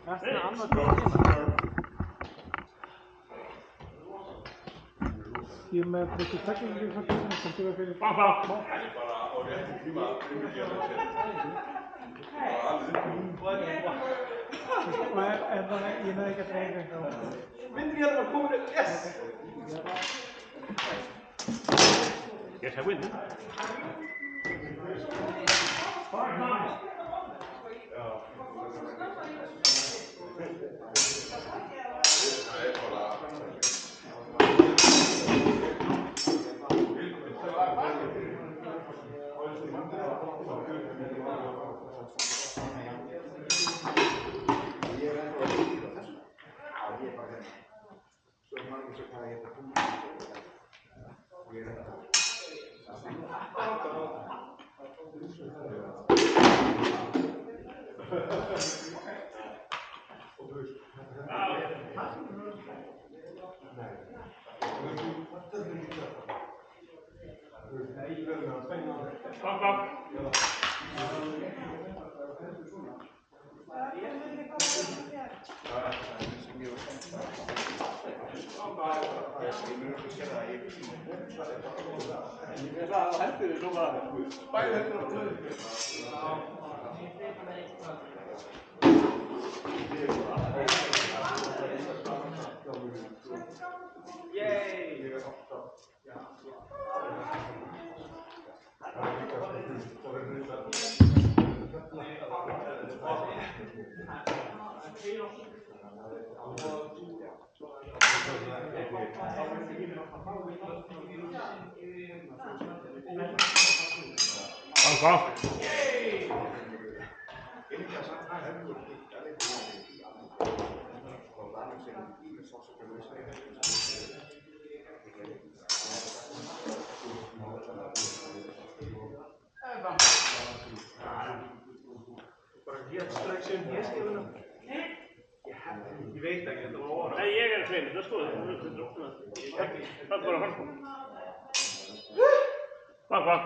Erst eine andere Thema. Hier med Brücke-Tacken vi fortæller, som det var fælles. Jeg ikke at træne. Men vi har da kommet det. Yes! Yes, I win. Nej, jeg er klar. Der står det. Hvad går der hånd på? Hvad?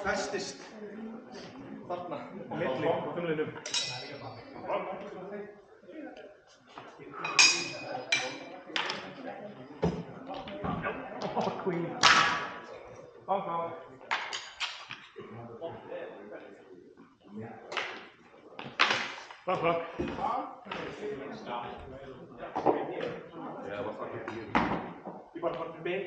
Festist þarna á milli þumlinum. Queen. Die wordt van de been.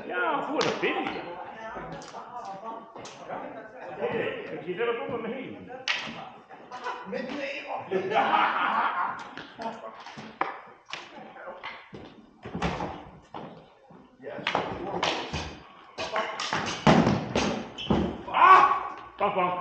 Ja, voor de binnen. Ikke det, der kommer med helt. Bang, bang.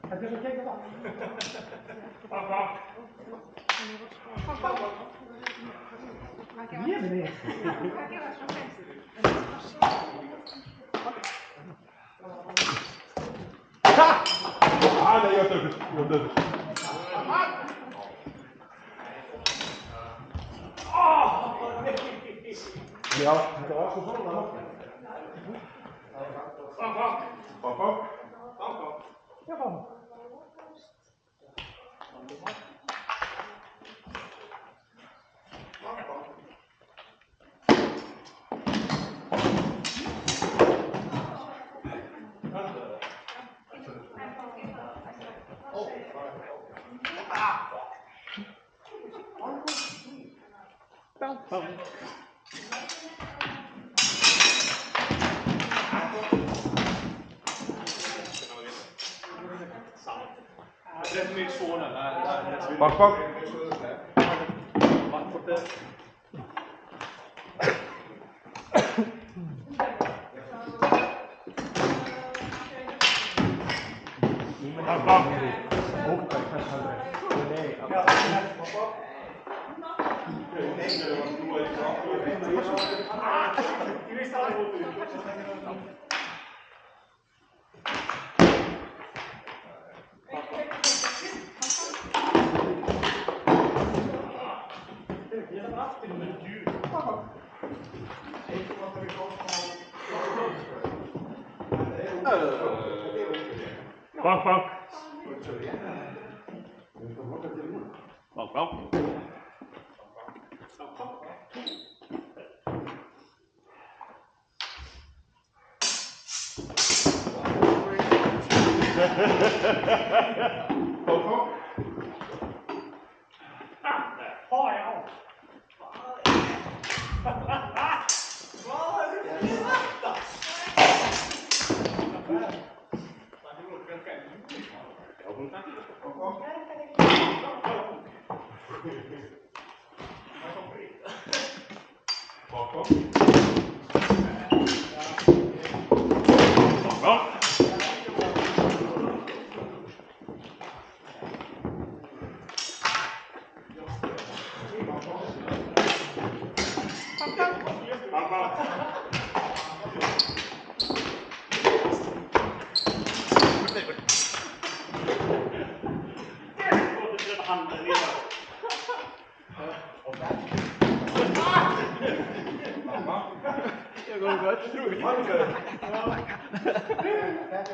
Heb je gekeken dan? Hier meneer. Ah, nee, je doet het. Ja, het was gezond dan. Papa. Ja, van. Pak, pak. Bang, bang.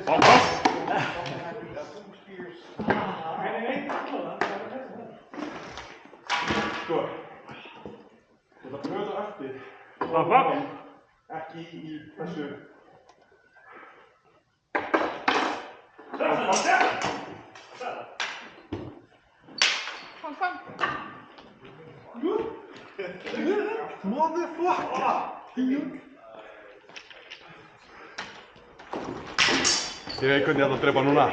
Bang, bang. Dat gebeurt erachter. Bang, bang. Aqui, passou. Direi che andiamo a trepano là.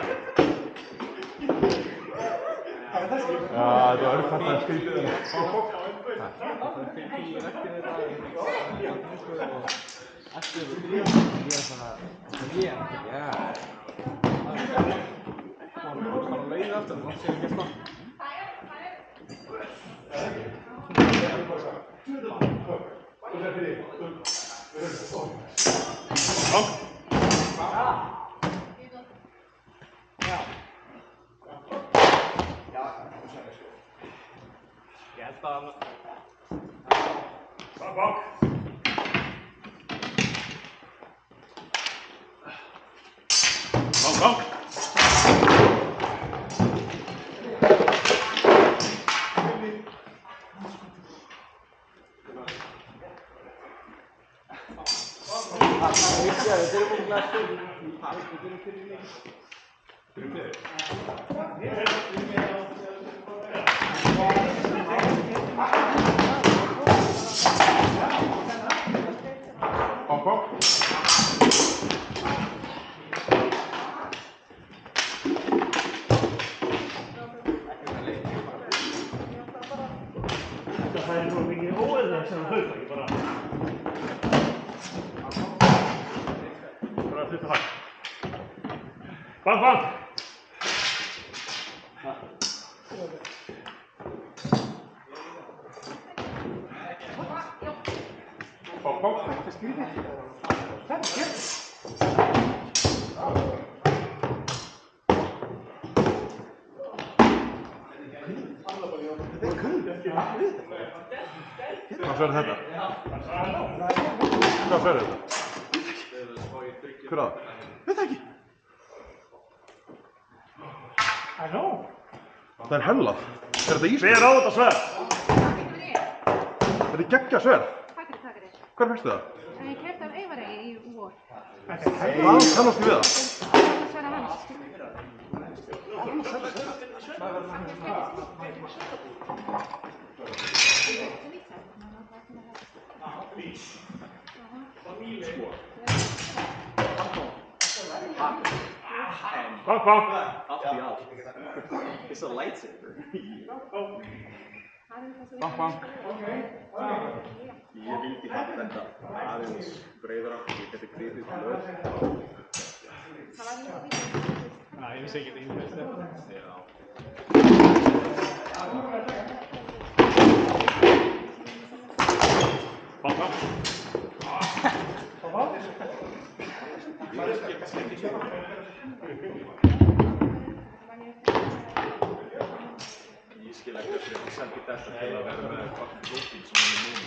Ah, det är fantastiskt. Bang, bang. Það svo mikið óeðlega sem það hlaupa, ég bara hluta hægt. Bang, bang! Bang, bang. Hvað fer þetta? Hvað fer þetta? Hver að? Veit ekki. I know. Það er hellað. Er þetta ísbjörn? Hver á þetta sverð? Þetta er geggja sverð. Takk fyrir. Hvar fyrstu það? Ég keypti af Eyvari í vor. Hvað kannast við það? Sverða hans. Bang, bang! It's a lightsaber. Bang, bang. Ég vildi hafa þetta aðeins breiðara, ég geti gripið blöð. Nei, ég vissi ekki þetta í þessu. Já. Bang, bang! Ég skil ekki að ég sendi þetta til að vera með hvað prótín sem er núna.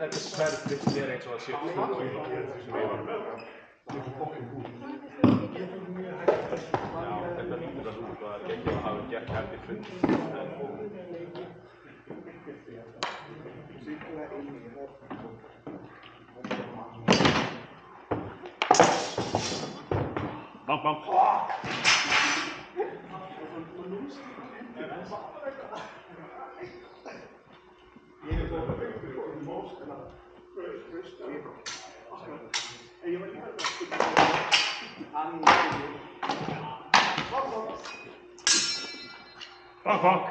Þetta sverð finnst mér eins og að sé sem ég var með. Já, þetta lítur að út að geggjum að hafa gert hefði fundið. Bang, bang! Bang, bang!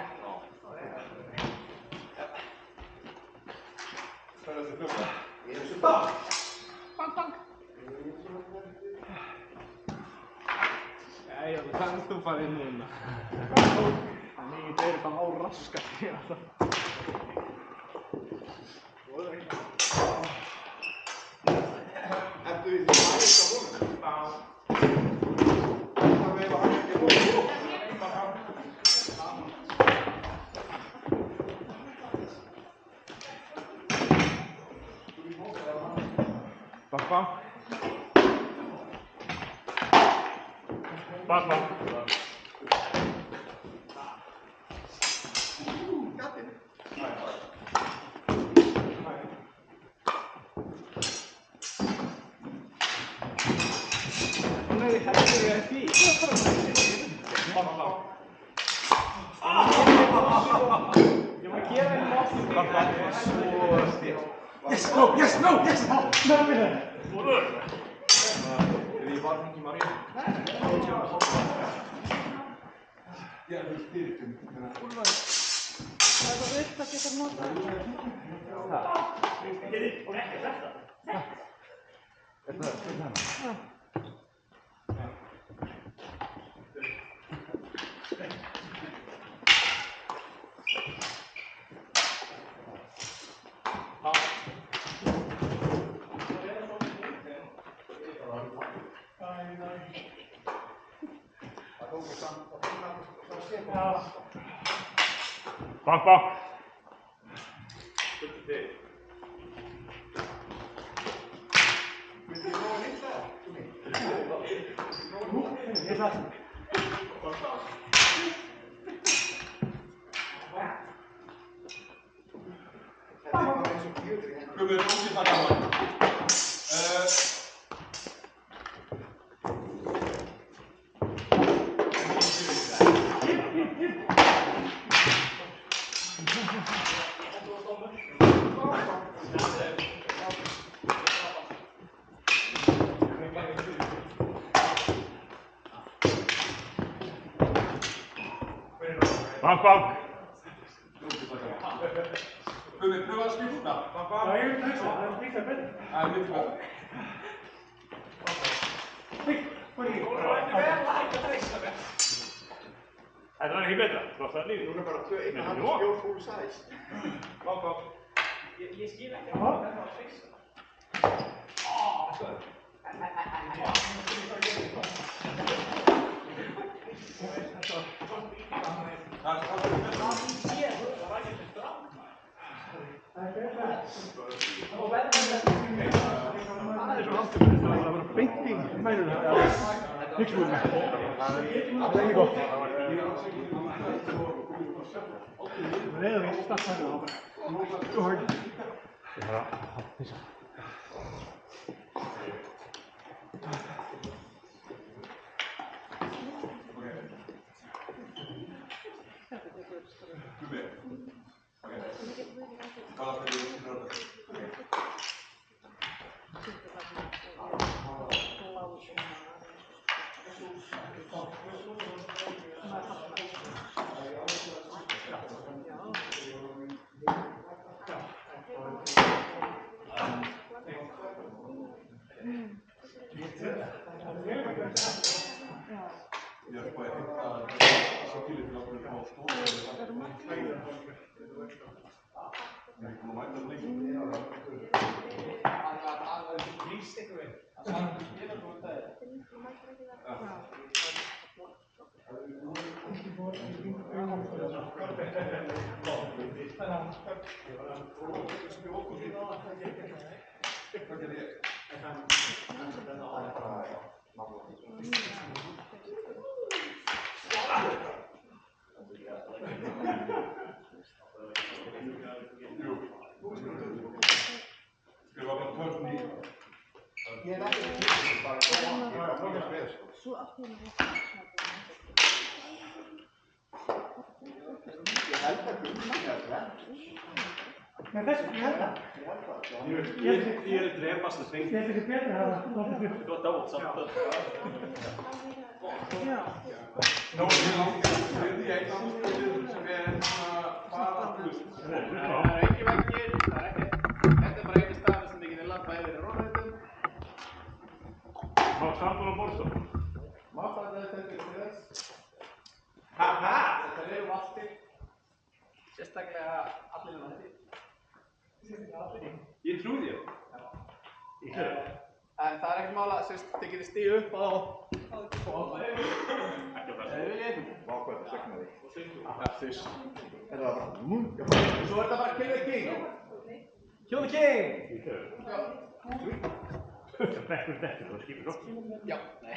Bang, bang. Jæja, þú kannst þú fara inn núna. Þannig þetta er bara á raskat hér alltaf. Ertu því þú mælist á honum? Já. Það veif að hann ekki hóð. Bang, bang. Bang, bang! Nei, þetta er því. Ég var að gera einu aftur. Yes, no, yes, no, yes, no. Úlfur! Við varum ekki Maríu. Já, þú styrtum. Það er svo upp að geta notað. Bang, bang! Þetta er bara eins og kjötur í henni. Gummi, ósýtt það gaman. Bank, bank. Gummi, pröfa að skipta. Já, ég veit þessu, það er líka betur. Það er mikið betur. Þetta var ekki betra. Þú varst það líka. Nú er bara 2-1 your full size. Bank, bank. Ég skil ekki að þetta var fyrst. Það var beint í mæluna. Hyggsbúðum. Það er ekki gott. Það er eða startfæðið á bara. Þú hörði. Ég þarf að pissa. Gummi. Hvað er það fyrir röður? Jag får hitta så till att jag kan stå. Men kommer man inte längre. Ska vara på törn i. Svo aftur í Með þessu, ég held það. Ég er drepast að Ég held ekki betur að það. þú var dátt samt að. Já. Nú er ég langt í Englandsbyrjun sem bara hlust. Það er ekki vekkir, það er ekki. Þetta er bara einu staðar sem þið getur labba yfir í rónautum. Má sambun á borðstofu. Máttaði þetta fyrir þess. Þetta eru valtir. Sérstaklega allir valtir. Ég trúi þér. Ég hef það. En það er ekki mála, þið getur stíð upp á Ekki á þessu. Vákvæði segnaði. Þess. Er það bara? Svo er þetta bara Kill the King. Kill the King! Ég hef það. Það brekkur þetta, þú skipir svo. Já, nei.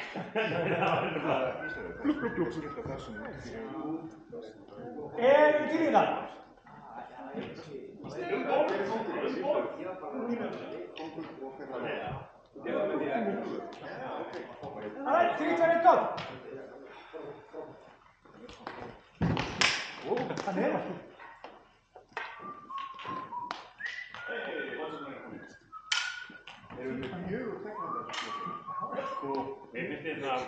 Er við til í það? Alright, 3, 2, 1, go! Það er það. Erum við fjögur teknandi? Sko, mér finnst þetta að...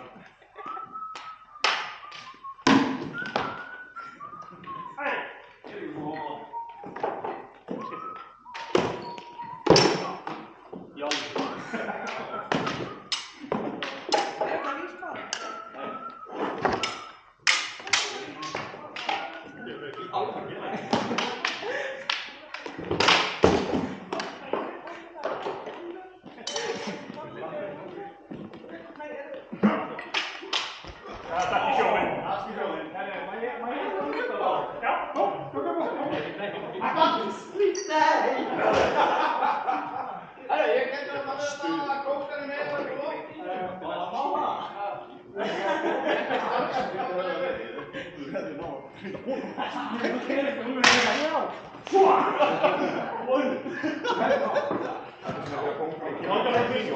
Wow!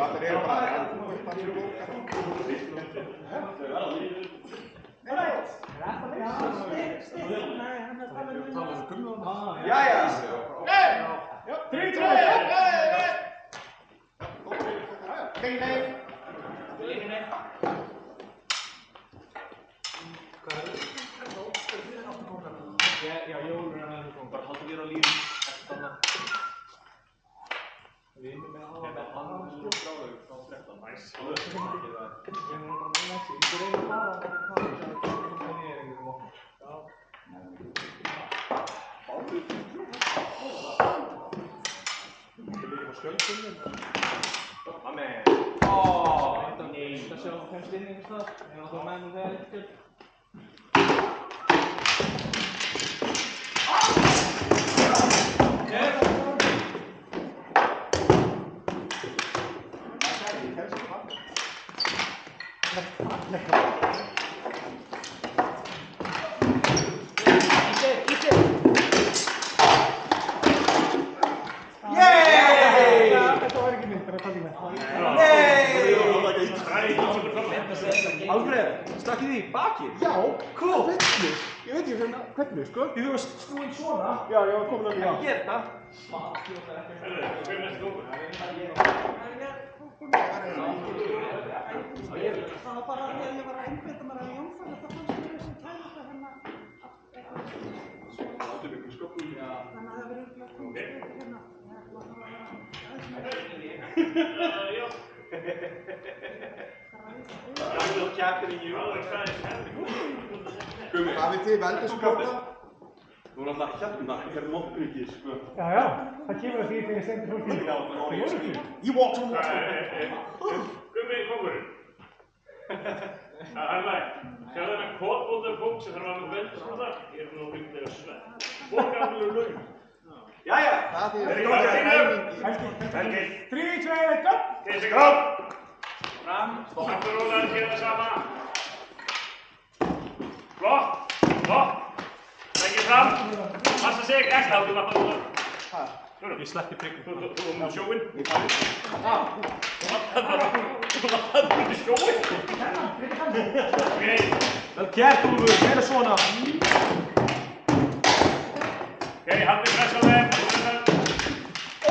allir eru bara Jæja! 3-2! Já, Jón er að það bara halda þér á lífi eftir þannig. Við erum með hann skráður frá 13. Næs. Það er bara næst. Ég reyna að fara þannig er einhverjum okkur. Já. Við erum á skjöldunum. Amen. Nei. Það sjá fremst inn einhvers staðar. Ef það menn og þegar eitthvað. Alfreð, stakk þið í bakið? Já, cool! Hvernig? Ég veit ekki hvernig, sko. Þú varst snúinn svona. Já, ég var komin að því að gera það. Það var bara þegar ég var að einbeita mér að Jónfæri, það fannst mér þessi kæðasta hérna þannig að það verður eitthvað komið hérna. Gumi, hafið þið veldisskóta? Þú er alltaf hérna nokkur ekki, sko. Já, það kemur að því þegar ég sendir fólk í. Ég walked on water. Gummi kóngurinn. Það er læg. Sjáðu þennan kotbóndar kóng sem þarf að hafa veld svona. Ég er nú ríklega svett. Bókamlu laug. Jæja, það er Helgi. 3-2, go! Þessi grátt. Fram. Aftur rólar, gera það sama. Flott. Leggjið fram. Passa sig, ekki láttu lappa núna. Ég sleppi priggum. Þú múið sjóinn. Þú lappaði út í sjóinn. Vel gert, Úlfur, meira svona. Ok, haldið press á þeim.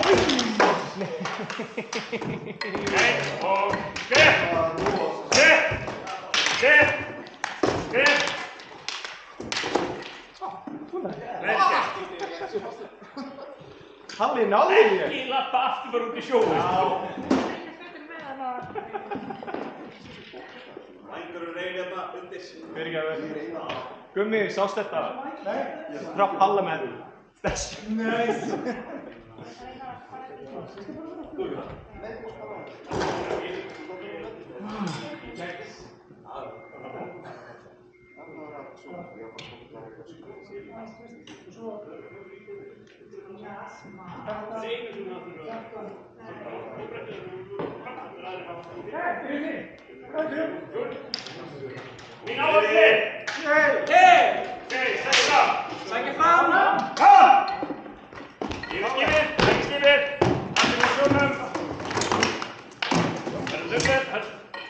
Ok, og skrif. Halli, náðu þér. Ekki lappa aftur bara út í sjóinn. einhverju reyni hérna undir. Fyrirgefðu. Gummi, sást þetta? Nei. Frá Parlament. Þessu. Nei. Mín áhengið! Ok, sækja fram! Sækja fram! Fram! Yfirskipið, yfirskipið! Allir með sjónum!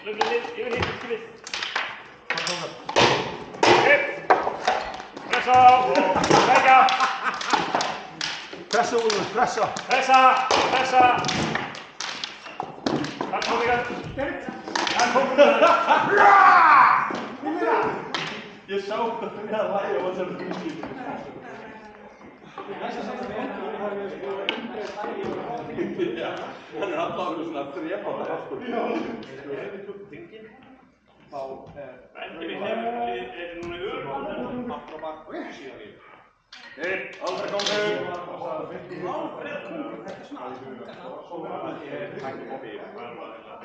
Löfnir, yfir yfirskipið! Ok, pressa og sækja! Pressa, Úlfur, pressa! Pressa! Takk fyrir það! Ég sá þetta fyrir að læra og það er fyrir. Hann er alltaf svona þrefaldur aftur. Vendið við hefur núna öðrum. Aldrei komið.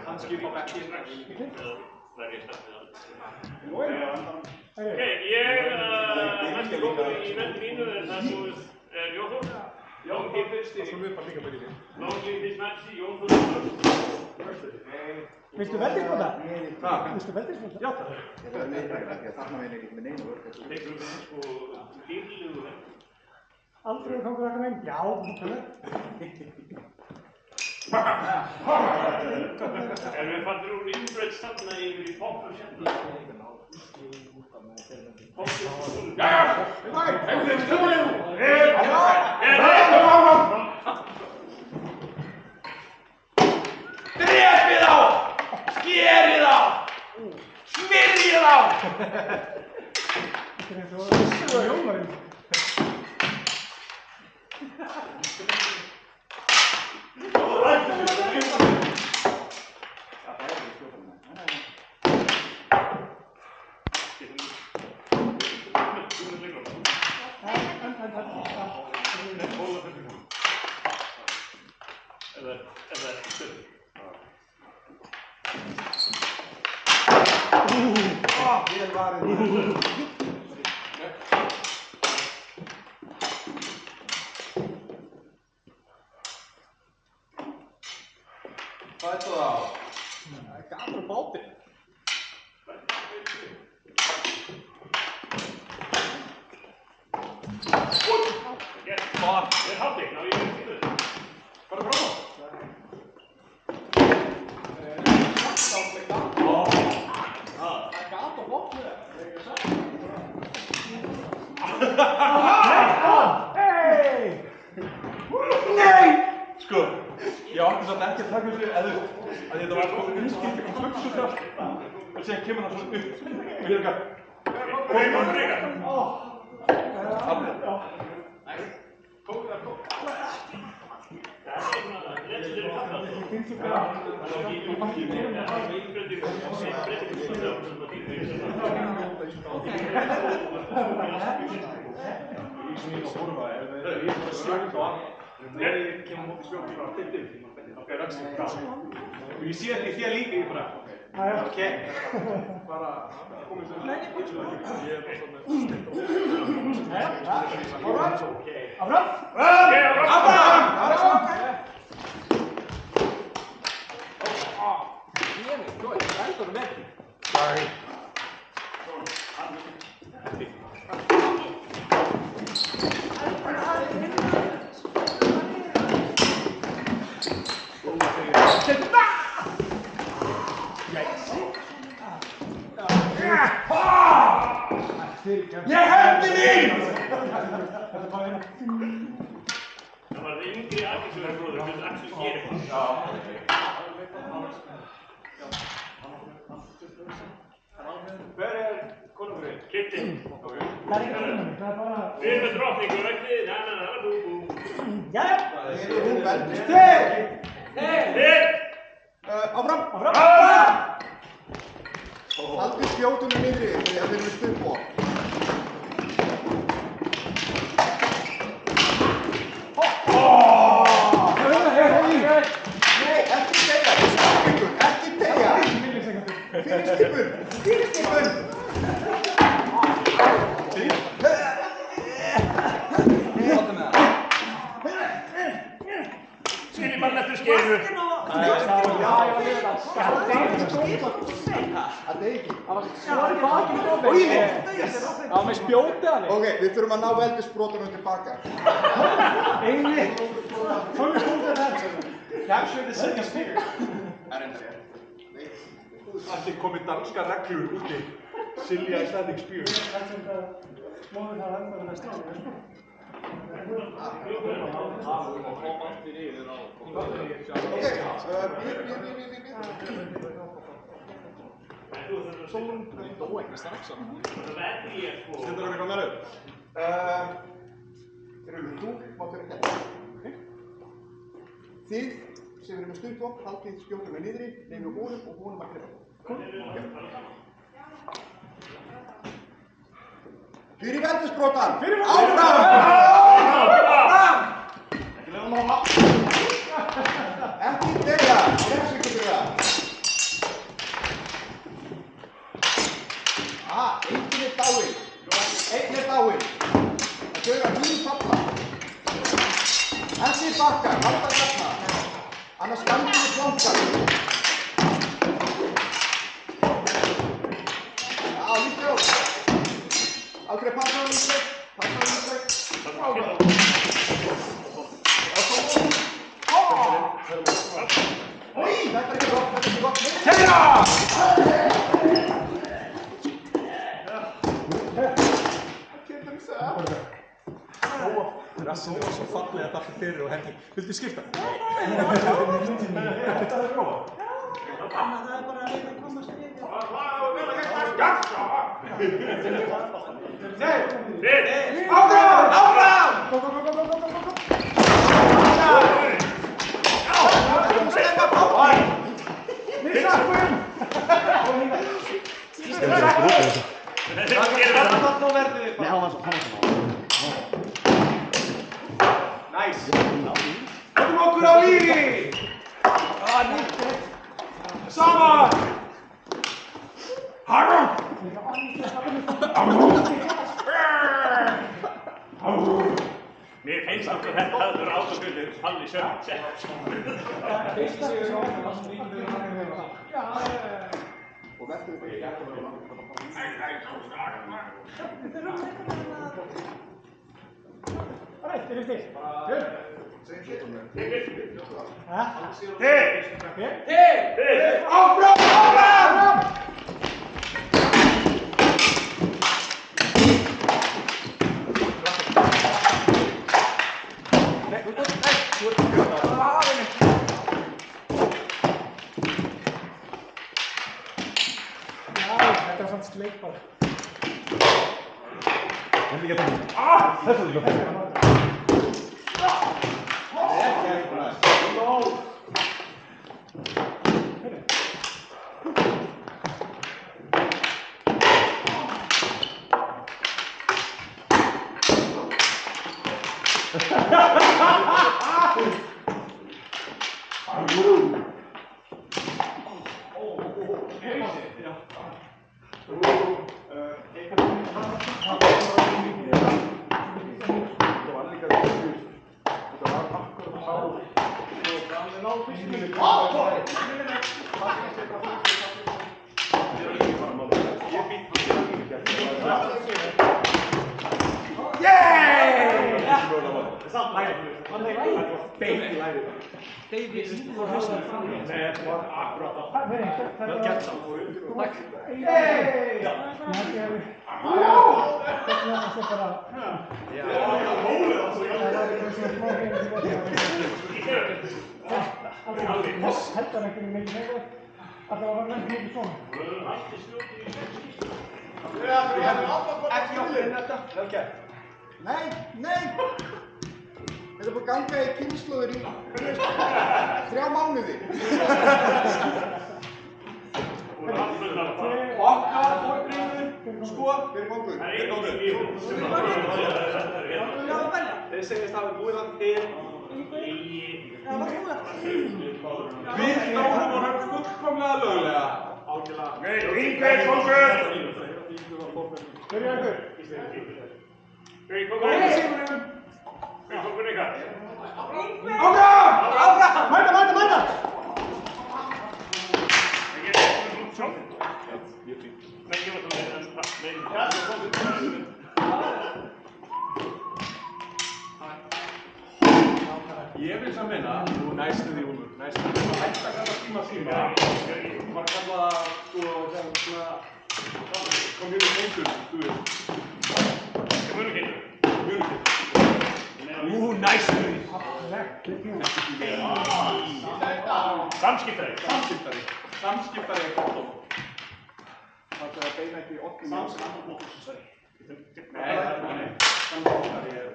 Hann skipar ekki strax. Ok, næstu góður í veldi mínu er það svo Jóþór. Langið fyrst í. Langið fyrst næst í Jóþór. Viltu veldisbóta? Hvað? Viltu veldisbóta? Já, það. Þarna veginn ekki með neina vörð. Leikur við sko dýrlegu verð. Aldrei komið að koma inn? Já, það er. En við fattum úr innbreytt þarna yfir í poppu hérna. Drepið þá! Skerið þá! Smyrjið þá! Það er jómarinn. Vel varið. Hvað er það á? Það er gaman á bátinn. Ég er haldið, ná ég er ekki þetta. Bara frá það? Það er gaman á bátinn. Nei! Sko, ég átti samt ekki að taka þessu eða að þetta var svona innskipt eitthvað flugsukraf og síðan kemur það svona upp og ég er eitthvað Ég sé líka í bara ok, bara komið svo ég er bara Ég hefði þín! Það var það yngri Axel-bróður, hvernig Axel gerir það. Hver er konungurinn? Kitty. Það er ekki konungurinn, það er bara... Við erum með drottningu, ekki? Na-na-na-bú-bú. Jæja! Hún veldist til! Þið! Áfram! Áfram! Haldið spjótunum niðri þegar þeir eru stuðbók. Nei, ekki deyja! Ekki deyja! Fyrirskipun! Fyrirskipun! Skilji bara eftir skeinu. Það deyja ekki. Það var í bakinu dófið. Það var með spjótið hann. Ok, við þurfum að ná veldisbrotunum tilbaka. Einni. Svona stóðið það. Capture the second spear. Það er enda rétt. Allir komið danska reglur úti. Silja í standing spear. Móður það enda með stráðið, sko. Sólum dó ekki strax á hann. Það verði ég sko. Stendur hann eitthvað með upp? Þeir eru þú, máttu ekki hægt. Þið sem eru með stuðbók, haldið spjótunum niðri, nefnum búnum og búnum að gripa. Fyrir veldisbrotan! Áfram! Ekki lega mála. Ekki deyja! Refsingu fyrir það. Enginn er dáinn. Einn er dáinn. Það þau að hún falla. Þessi bakkar, halda hérna. Annars standið við flankar. Já, lítið á. Ákveð passa á lífsleik. Passa á lífsleik. Oi, þetta er ekki gott, þetta er ekki gott. Kæra! Rassinu var svo fallega þetta allir fyrir og hendi. Viltu skipta? Þannig að það er bara að reyna að komast yfir. Áfram! Áfram! Nei, hann var svo. Næs! Höfum okkur á lífi! Saman! Harrum! Mér finnst okkur þetta að vera átökundir Halli Sjörn. Og verður þetta ekki að vera. Áfram! Áfram! Þetta er samt sleik bara. Þetta er líka. Nei, nei! Þetta er búið að ganga í kynslóðir í 3 mánuði. Okkar fórgríður, sko. Fyrir kongur. Þeir segjast hafa búið það til Við náðum honum fullkomlega löglega. Nei, Ingveig kongur! Byrja ykkur. Ingveig kongur! Ingveig kongur ykkar! Áfram! Áfram! Mæta! Nei, ég var það Ég vil samt meina, nú næstu því Úlfur, næstu því að hætta að kalla tíma síma var að kalla svona communication, þú veist. Communication. Nú næstu því. Samskiptari. Samskiptari er gott og. Það er að beina ekki í okkur. Samskiptari er.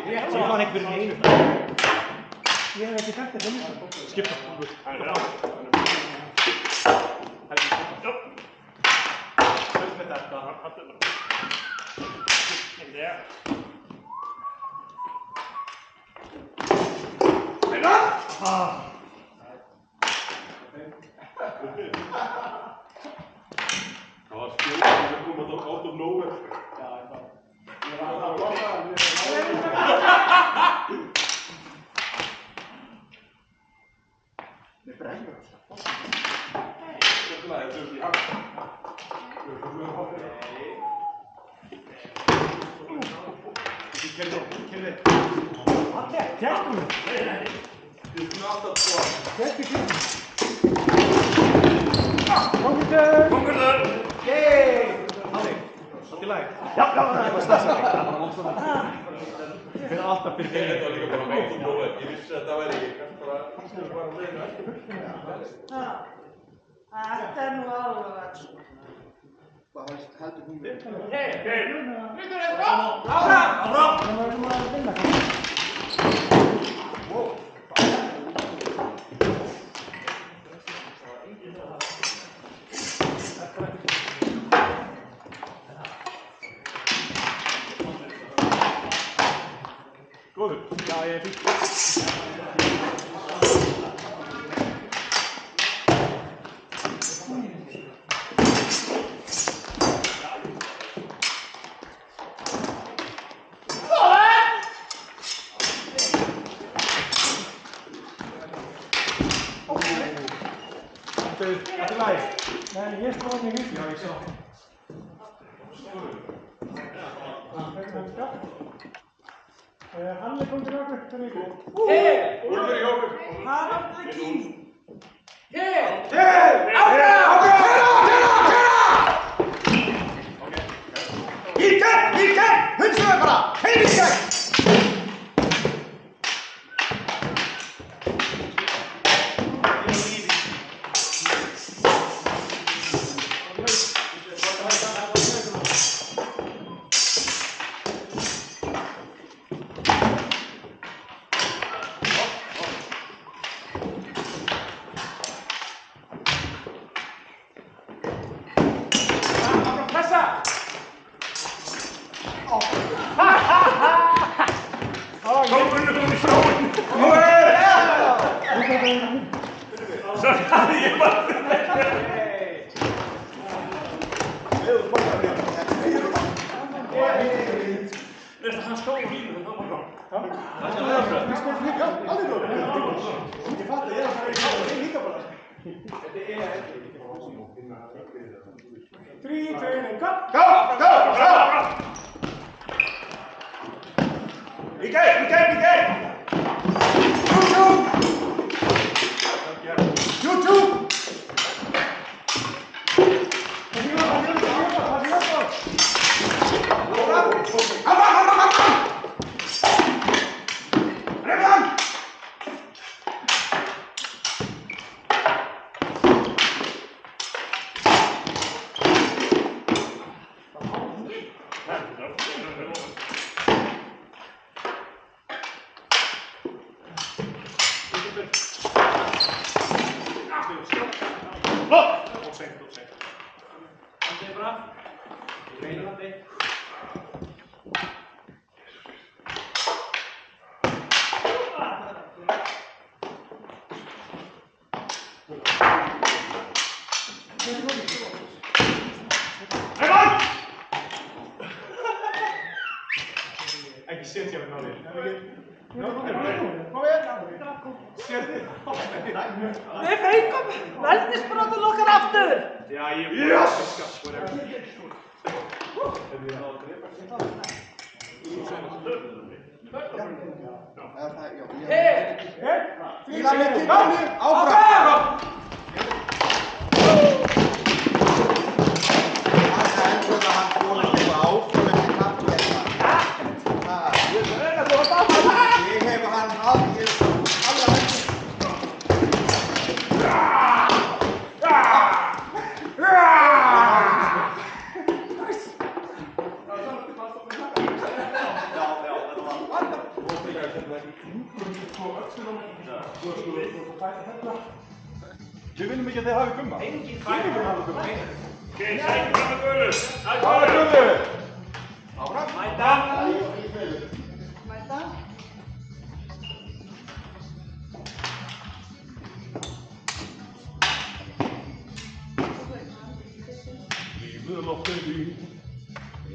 Ég var einhverjum einu. Ég hef ekki þekkt þetta líka. Skipta. Hvers með þetta? Það var skjóð að koma þá out of nowhere. Kjærði. Konkurður! Allt í lagi? Já, það var stafsætning. Það var bara svona. Við erum alltaf fyrir fyrir. Þetta var líka bara meitt í prófið. Ég vissi að þetta væri kannski bara á leiðinu eftir. Þetta er nú alveg. Hvað heldur hún við? Góður. Já, ég er fínt. Allt í lagi? Nei, ég skoði mig hýtt. Já, ég sá. Hann er komið til okkur, hvernig ykkur? Úlfur í okkur. Harald the King. Hundsuðu bara! Heim í gegn! Ekki setja mig náður. Við fengum veldisbrotin okkar aftur. Já, ég... Yes! Fíla með kippinu, áfram! Ég hef hann aldrei alla vendur. Við viljum ekki að þið hafi gumma. Engin færi. Ok, sækjum fram með gullu. Það er gullu. Áfram. Mæta. Mæta. Lífið loftið í.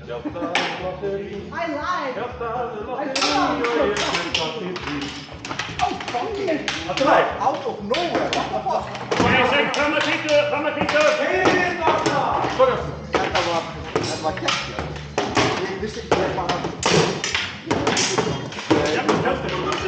Hjartað loftið í. I lied. Hjartað loftið í. Og ég sem loftið í. Allt í lagi? Out of nowhere. Ok, sækjum fram með títu. Fram með títu. Sorry. Þetta var geggjað. Ég vissi ekki hvað hann. Jafnvel tjálstum.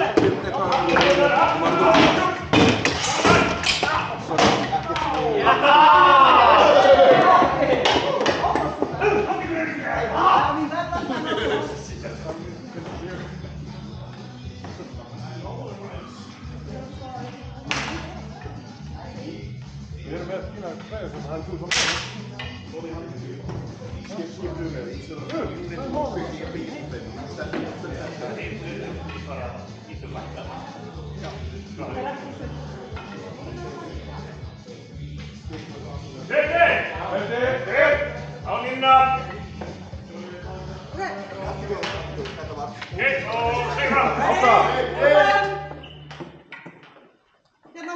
Á línuna! Hitt og sigra! Hérna.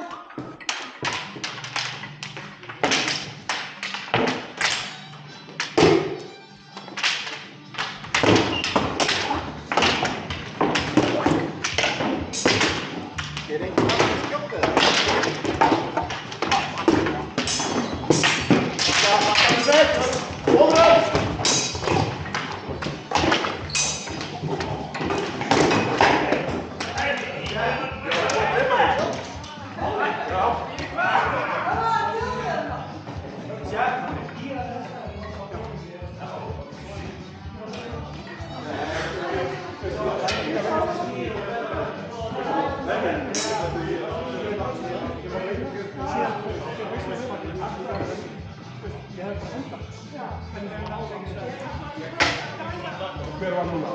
Hver var núna?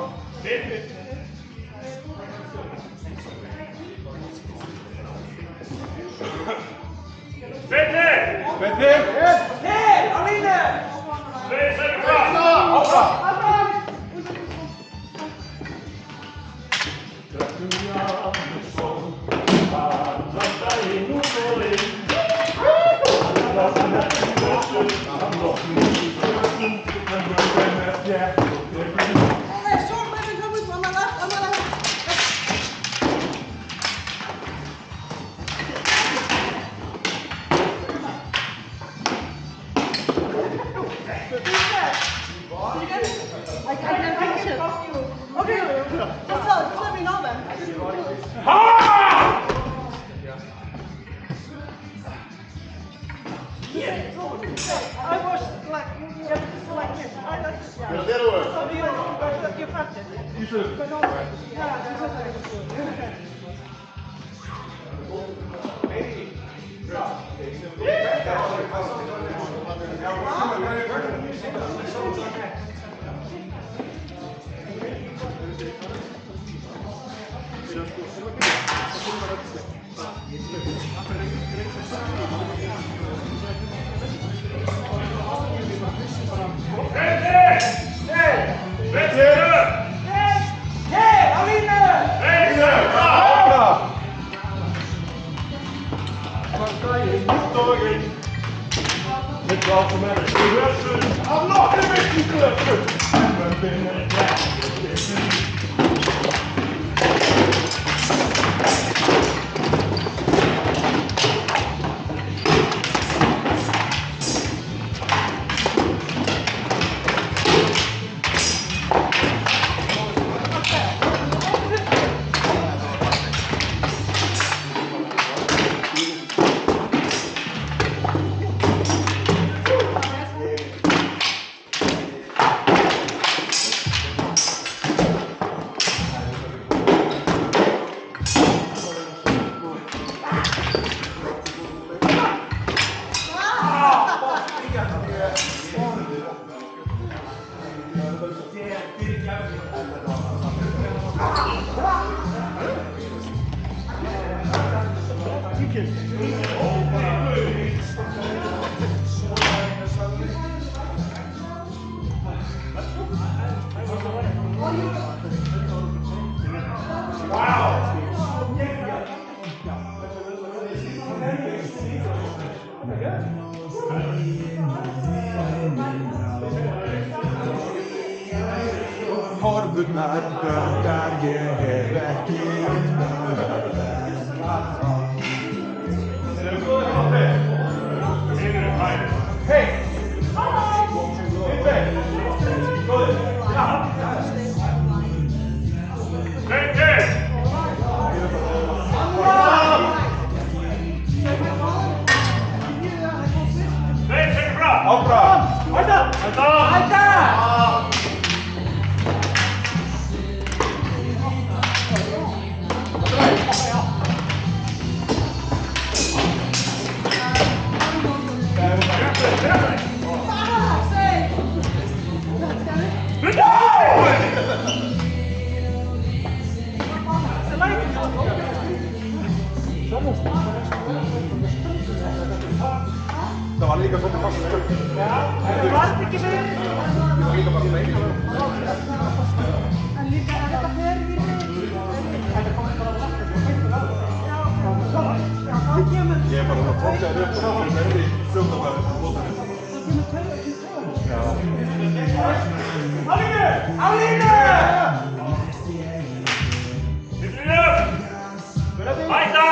Sveinn! Hei, á línu! Sveinn, sigra! Hey, short man coming on my left, on my left. I can't catch it. Okay, just let me know then. I was like this. I like this. So you practice. I'm not gonna make you good. Never been a jack. Horfurnar böndar ég hef ekki Hei! Áfram! Það var líka svolítið fast skjöld. Það var ekki verið. Ég var líka bara meina það. En líka að þetta fer í mig. Þetta komið bara að lakka svo feitur á það. Já, þá kemur... Ég er bara að tókja þér upp og það er í fljóðabæði á mótunni. Þá kemur tölur í tölur. Já. Á línu! Sýttur upp! Mæta!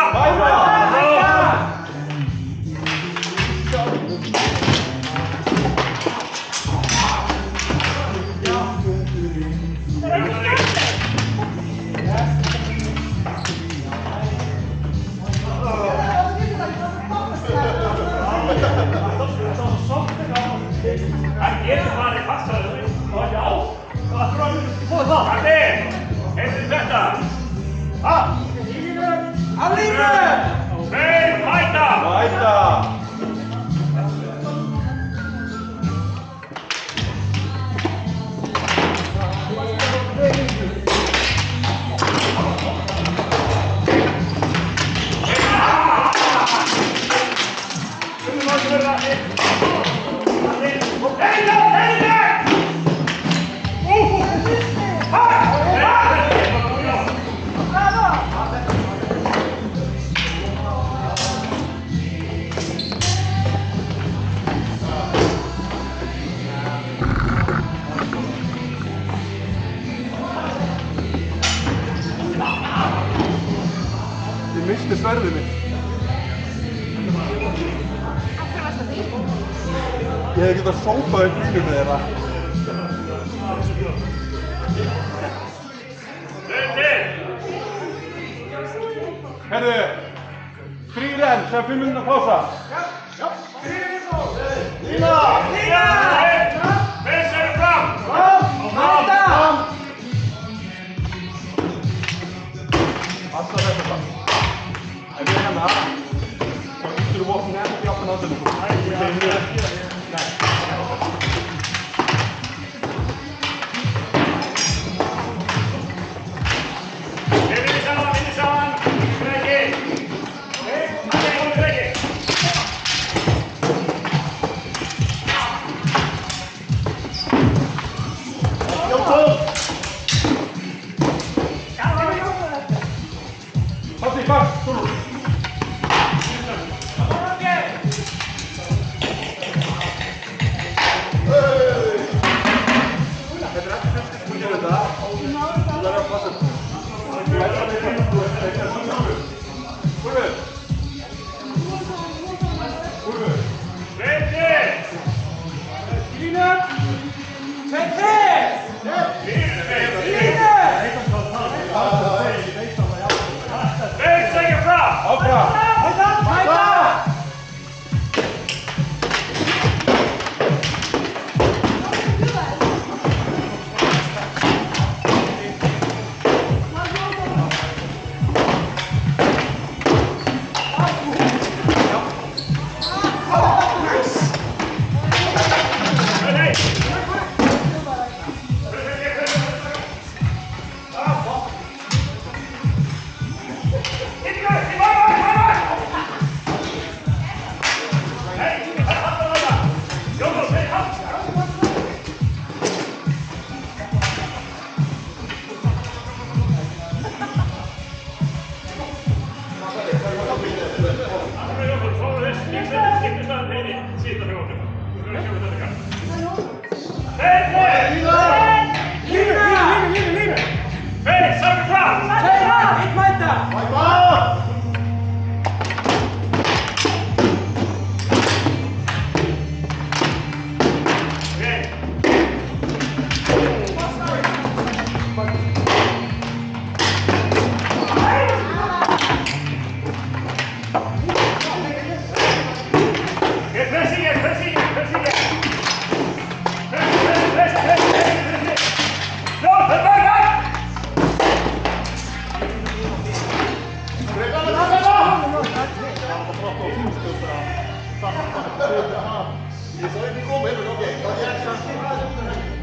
Það getur farið fastar. Já, það þurfa að fóða það. Karli, heyrðu þetta. Á línu! Tveir, mæta! Mæta! Ég misti sverðið mitt. Ég hefði getað sópað upp línunni þeirra. Herðu, 3 enn, sem 5 minútur pása. Já. Lína! Tveir segir fram! Fram! Alltaf þetta fram. Ef ég er hérna, þá ýttur þú vopnin enn upp í áttan handinu. Vinni saman! Breki! Breki! Passi, fast, solo.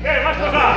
Okei, vasta saa!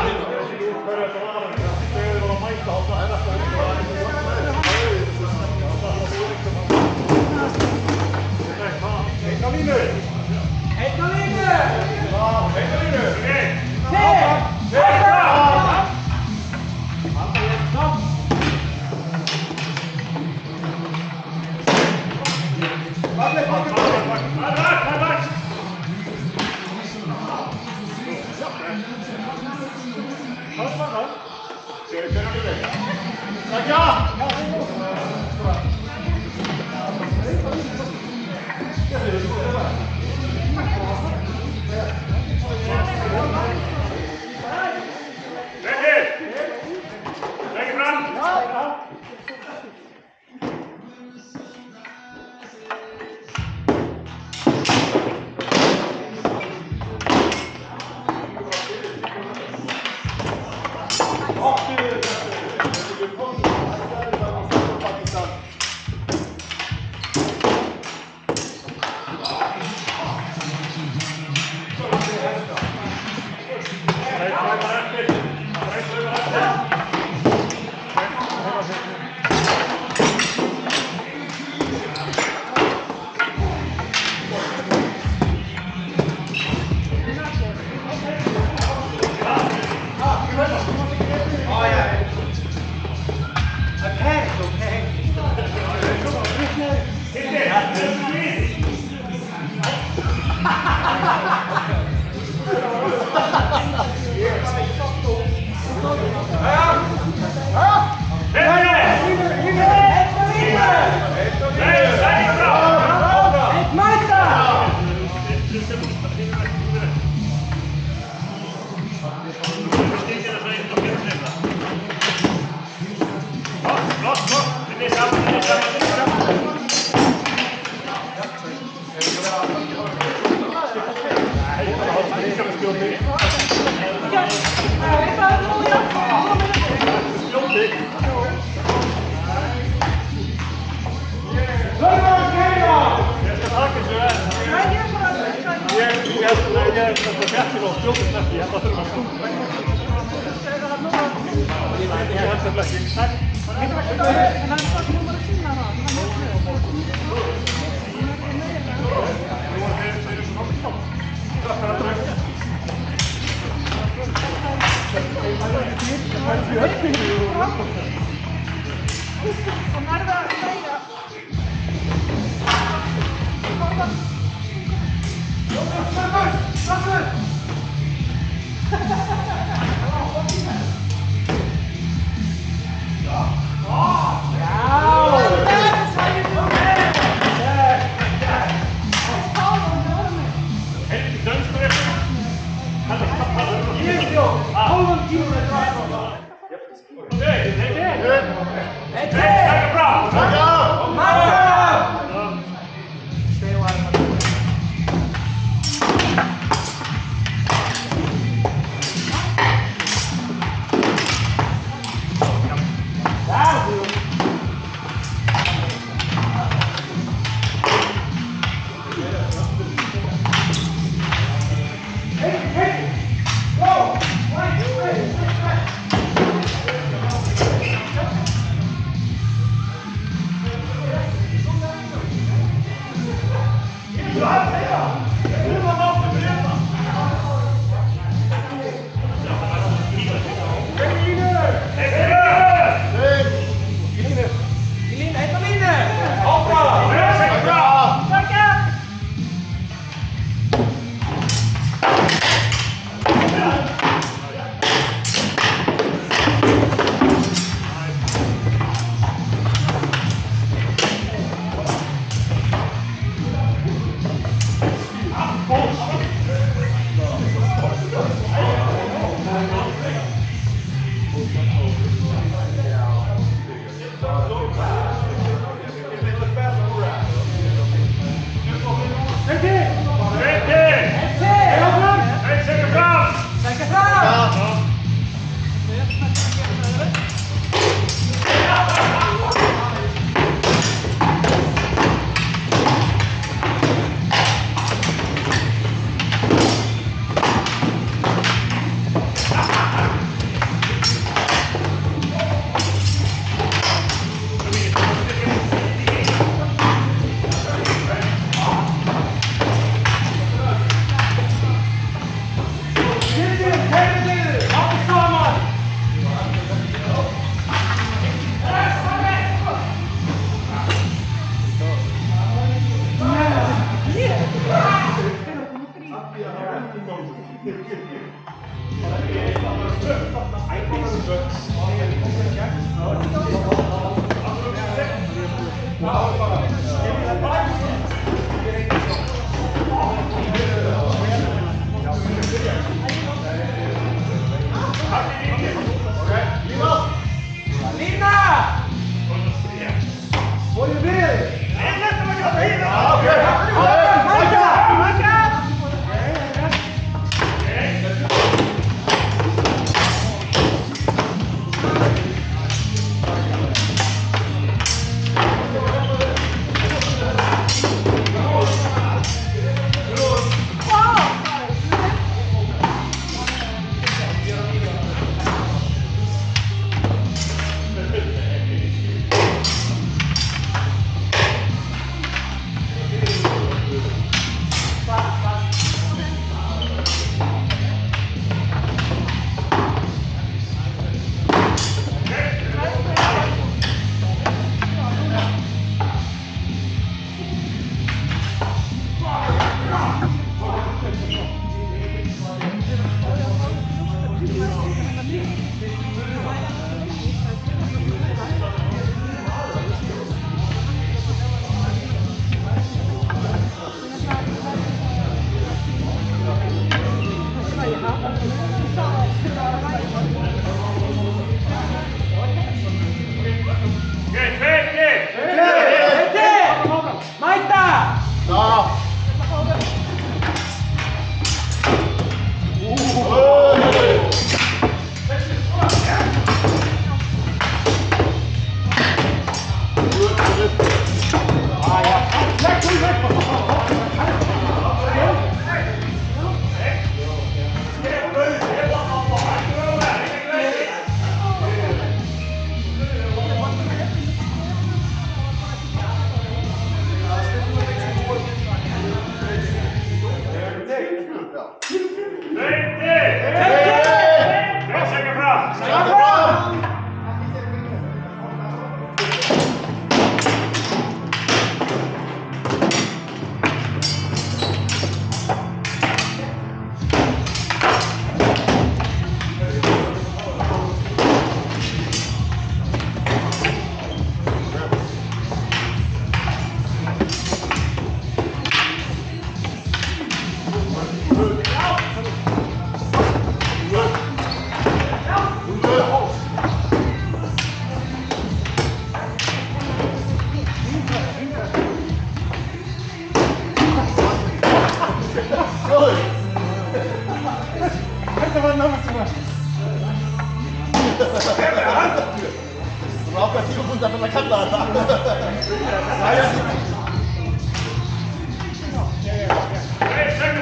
Sækja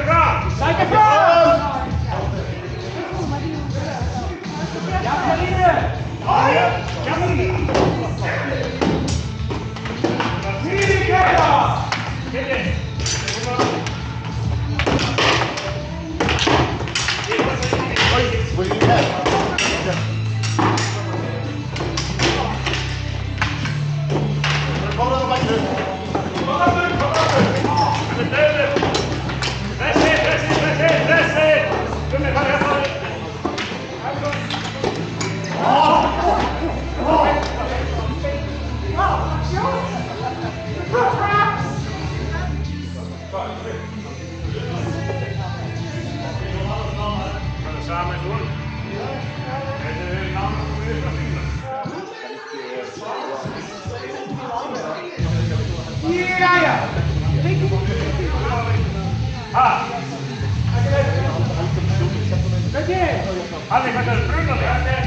fram! Sækja fram! Jafna línu! Jafna línu! Fyrir kæra! Killi! Halli, hvað er brunandi?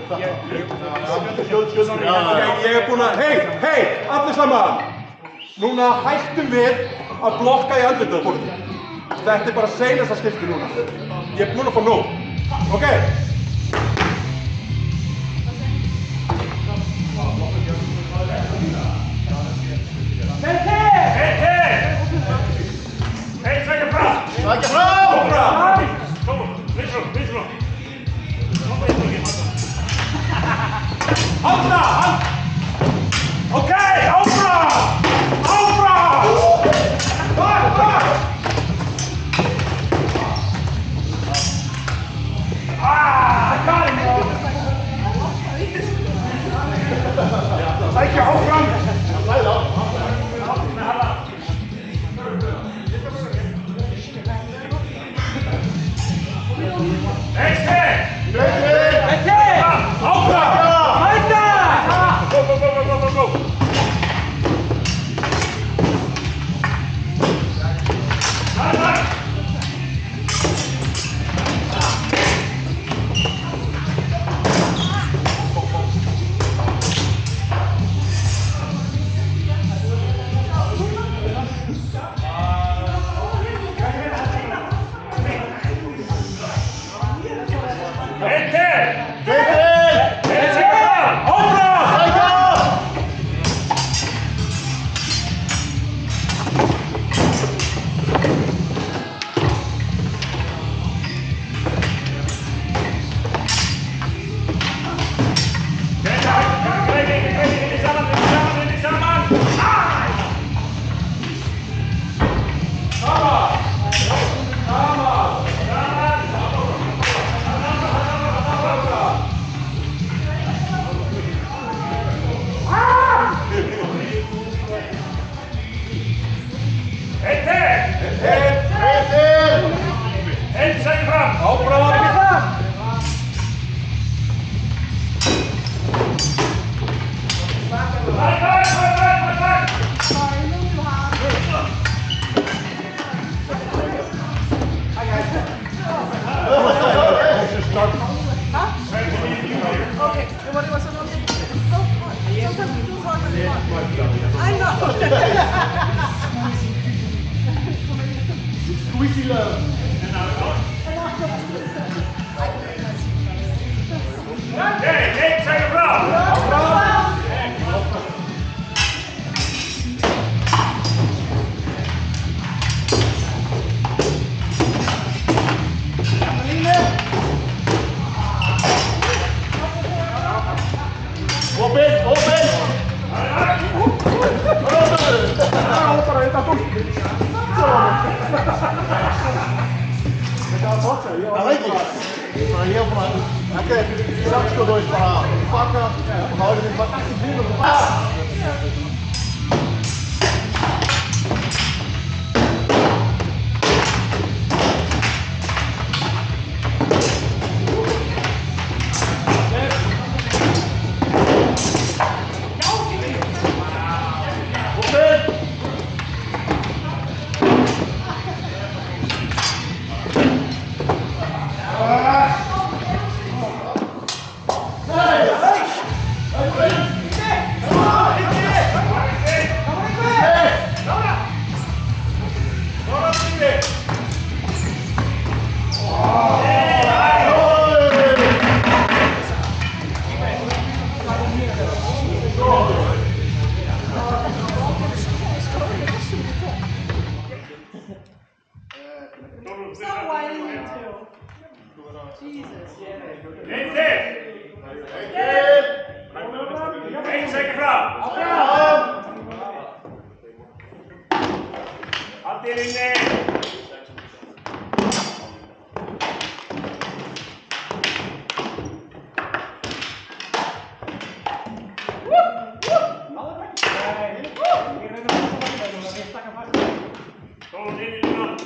Ég er búinn að, hei, allir saman! Núna hættum við að blokka í andlitið á fólki. Þetta er bara seinasta skipti núna. Ég er búinn að fá nóg. Ok? Hei, sækja frá! Sækja frá! Kom, vinsru. Áfram! Ok, áfram! Sækja áfram! Stop whining, you two. Jesus. Hei, sækja frá! Allir inni! Todos inni núna.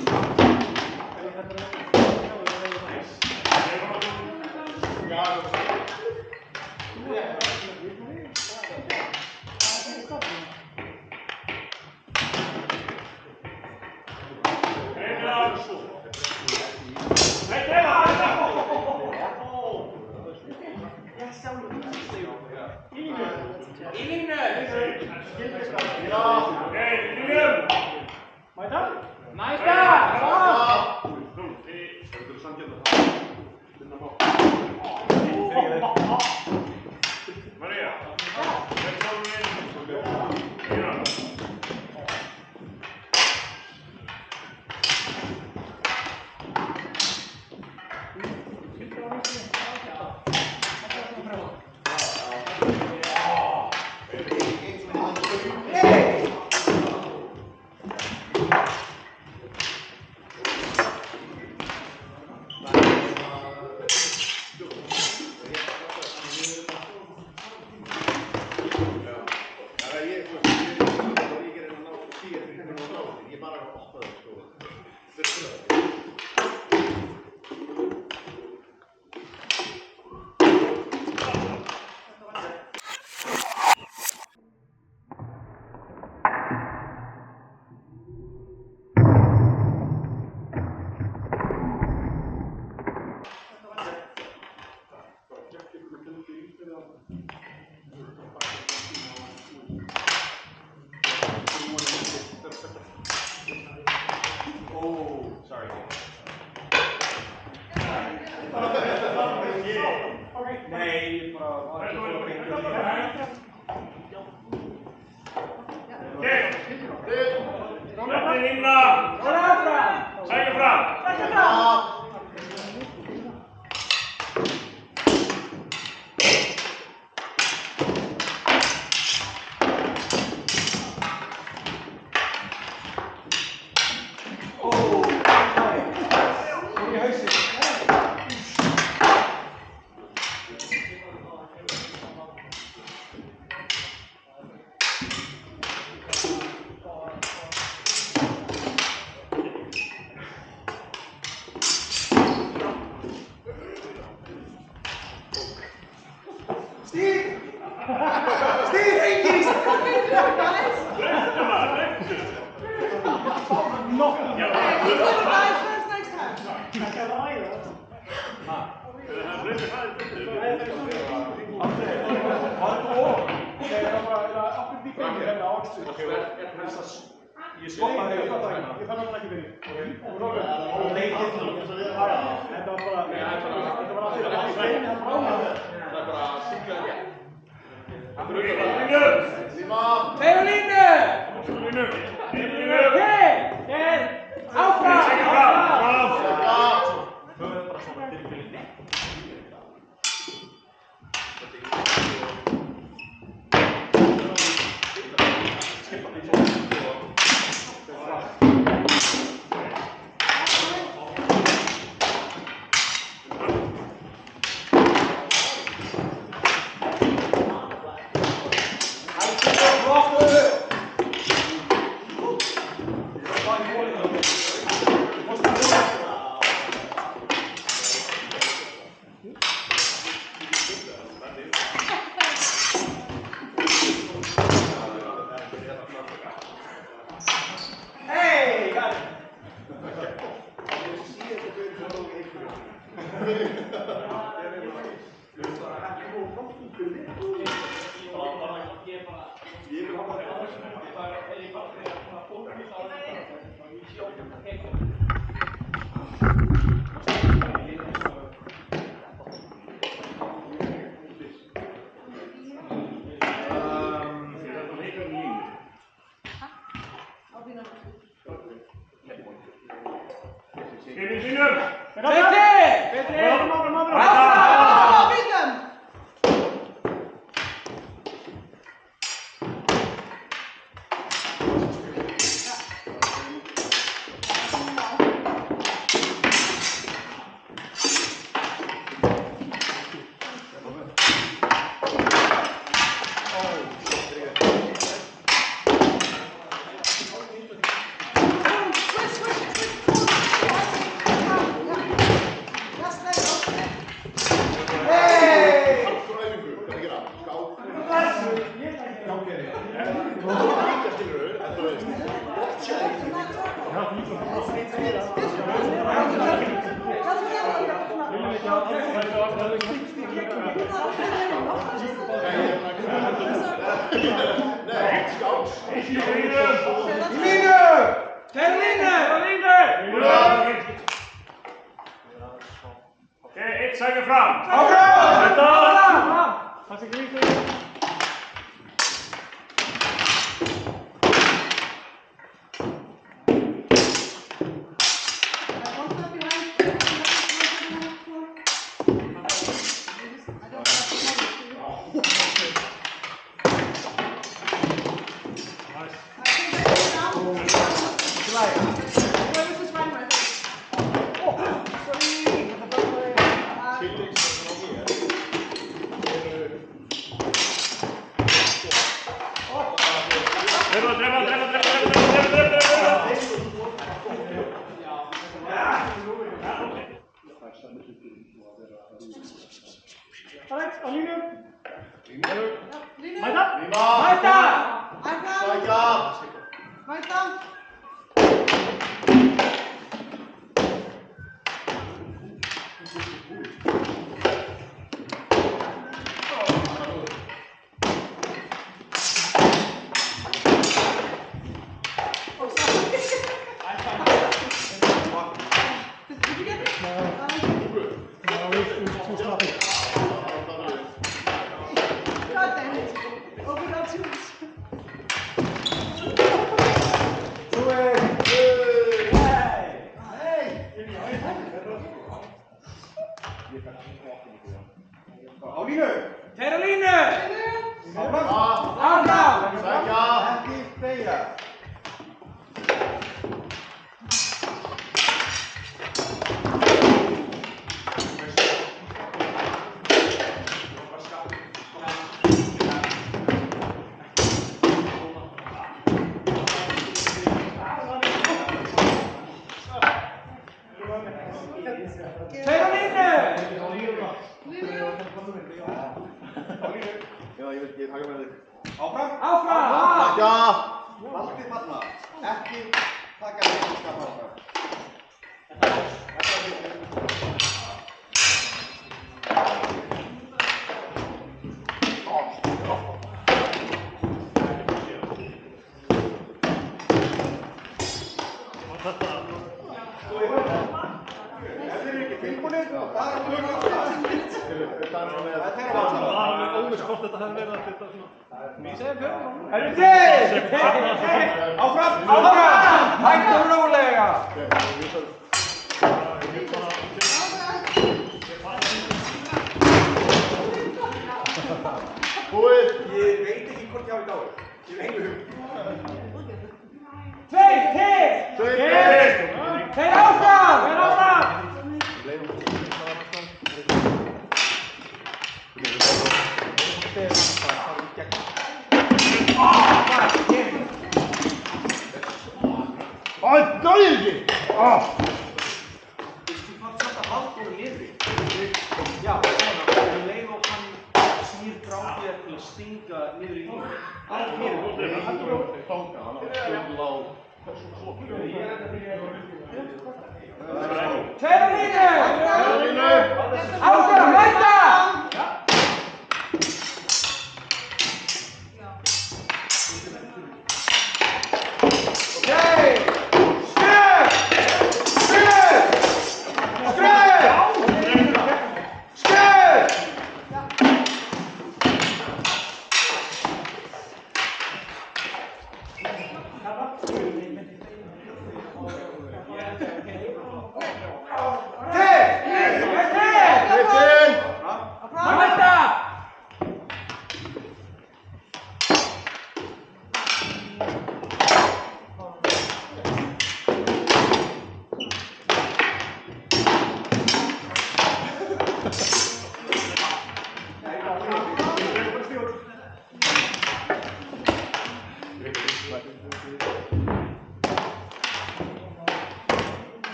That's Oké, ik zeg een vraag.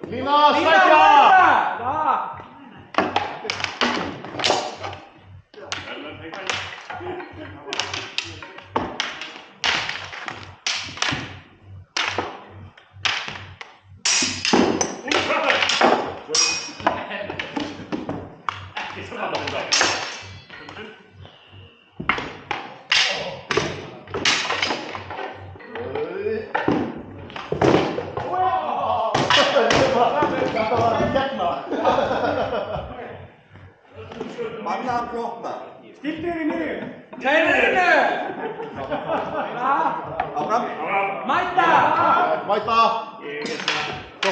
Lína, sækja! Manna að klopna. Skildu þér í miðju. Kæriðinu. Áfram. Mæta. Mæta! Go.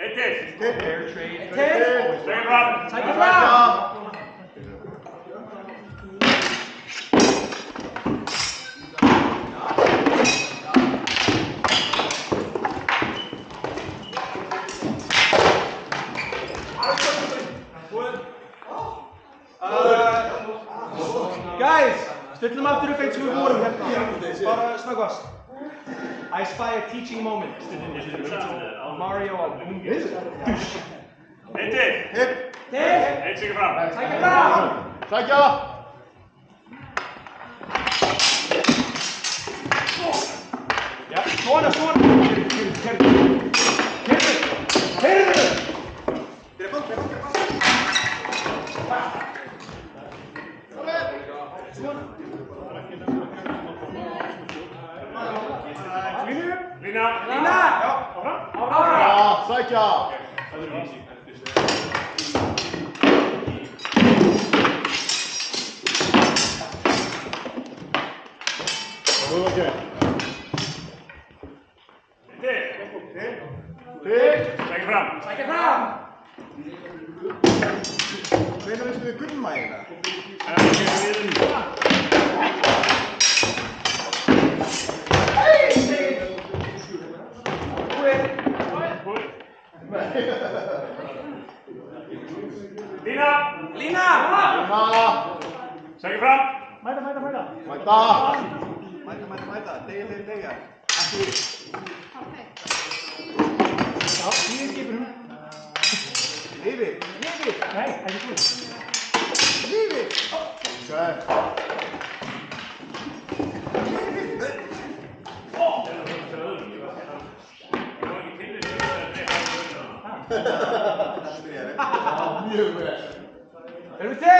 Eitt til. Sækja Sækja fram. fram. Guys, stillum aftur upp eins og við vorum hérna. Bara snöggvast. I spy a teaching moment. Mario og Bungi. Eitt til. Til. Eitt sækja fram. Sækja fram. Sækja! Ja, svona. Keyrðu. Lína. Áfram. Já, sækja! Okay. Til. Sækja fram. Sækja fram. Hvenær veistu við gummæðina? Lína. Lína. Sækja fram. Mæta. Mæta! Mæta. Deyja. Já, síðan skipur hún. Lífi. Nei, ekki þú. Lífi. Okay. Mjög vel. Erum við til?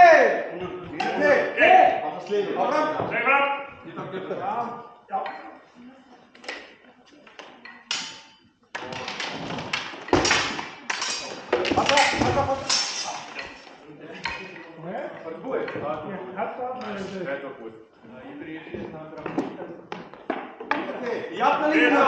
Alltaf sliður. Áfram. Sækja fram. Já. Passa. Var það búið? Ég hætti að Þetta var búið. Jafna línu!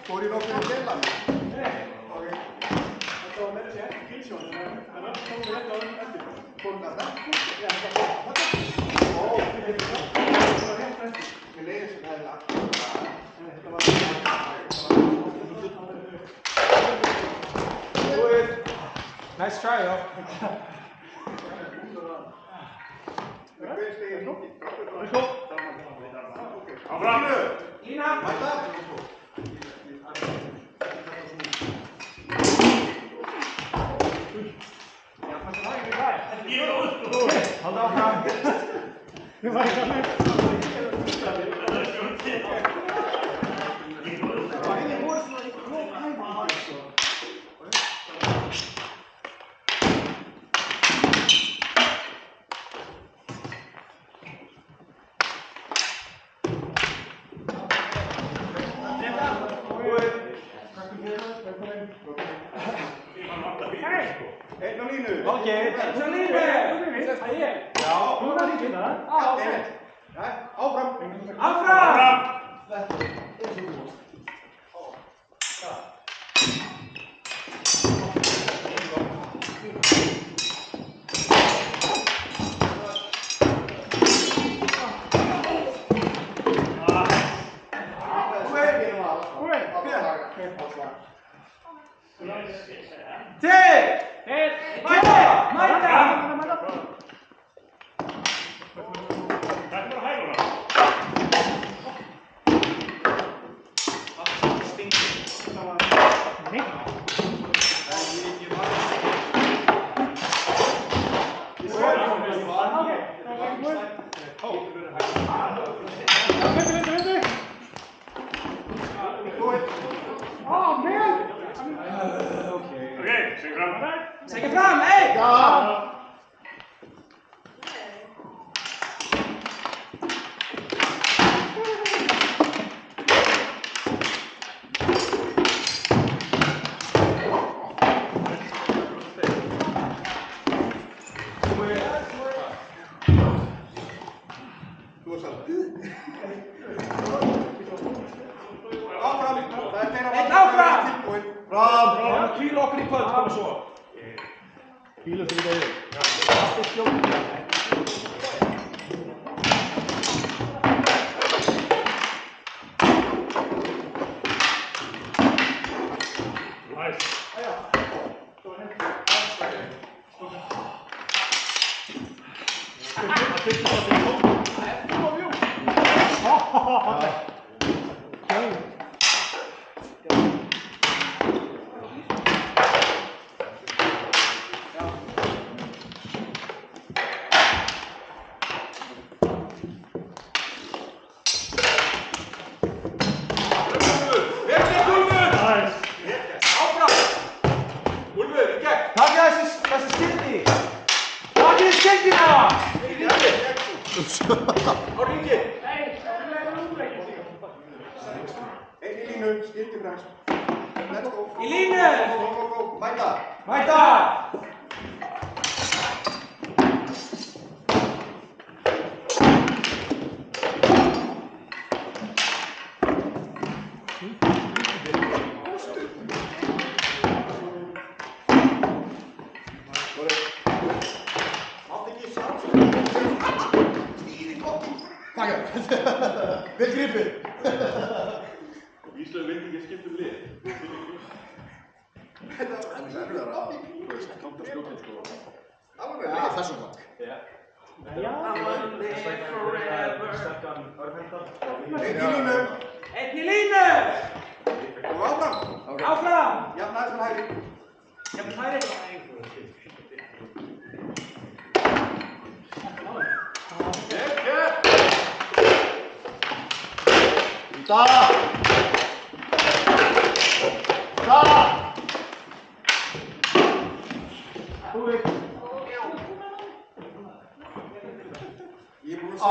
Fór í nokkuð deila? Nice try though. Áfram. Lína. Halda áfram. Einn á línu. Ok, einn á línu. Það er ég. Já. Núna líkina. Já, ok. Áfram. Áfram! Þetta er svo þú varst. Sækja fram, hey! Já. Hvíla okkur í kvöld, koma svo. Hvíla okkur í daginn. Í línu! Mæta! Mæta! Takk! Vel gripið! Ísland vildi ekki skipta lið. Þetta var erfiðara. Þú veist, counterskjótin sko. Það var vel þessum vang. Einn í línu. Einn í línu! Og áfram. Áfram! Jafn aðeins með hægri. Jafn hægri. Da! Da! Ég er búinn að sjá.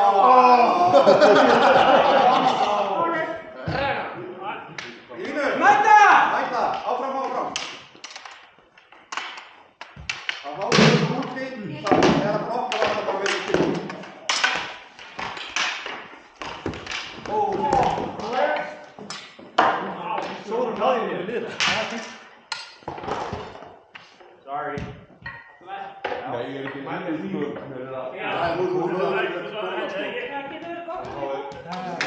Línu! Mæta! Mæta! Áfram, áfram! Að háða þessu úti, það er að blokka það bara verið til. Sórum hraðið yfir liðina. Sorry. Nei, ég er ekki mætið í því. Það er nú